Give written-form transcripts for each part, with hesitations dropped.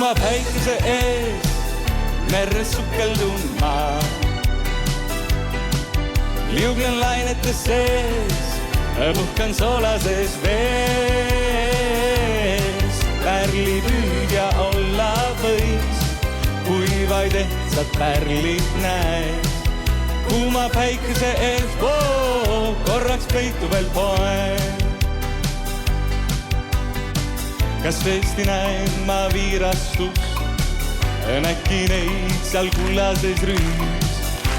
kuuma päikese ees merres sukeldun ma. Liuglen lainete sees, puhkan soolases vees. Pärlipüüdja olla võis, kui vaid ehtsad pärlid näes. Kuuma päikese ees, korraks peitu veel poeg. Kas tõesti näen ma viirastust, äkki neid seal kullases rüüs.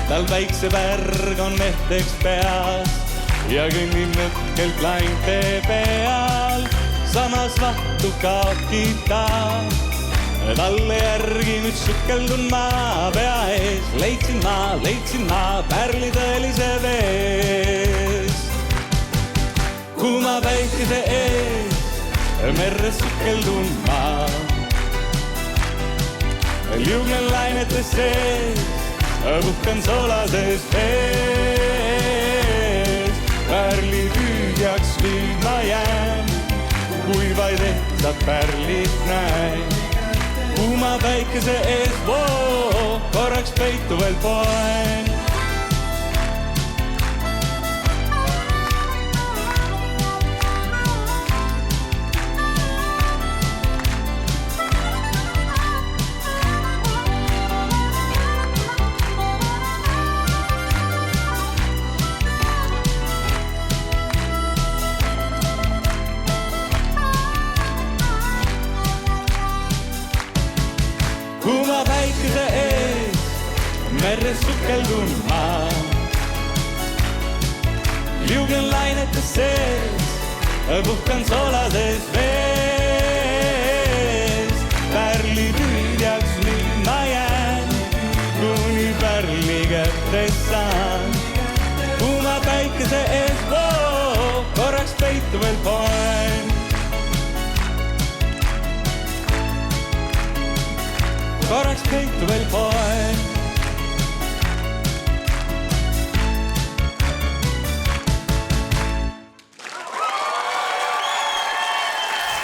Tal väikse värg on ehteks peas ja kõnnib nõtkelt lainte peal. Samas vahtu kaokita, talle järgi nüüd sukeldun ma pea ees. Leidsin ma pärli tõelise vees. Kuuma päikese ees merres sukeldun ma. Liuglen lainete sees, puhkan soolases vees. Pärlipüüdjaks nüüd ma jään, kui vaid ehtsad pärlid näen. Kuuma päikese ees, korraks peitu veel poen. Kuuma päikese ees merres sukeldun ma. Liuglen lainete sees, puhkan soolases vees. Pärlipüüdjaks nüüd ma jään, kuni pärli kätte saan. Kuuma päikese ees, korraks peitu veel poen. Korraks peitu veel poeg.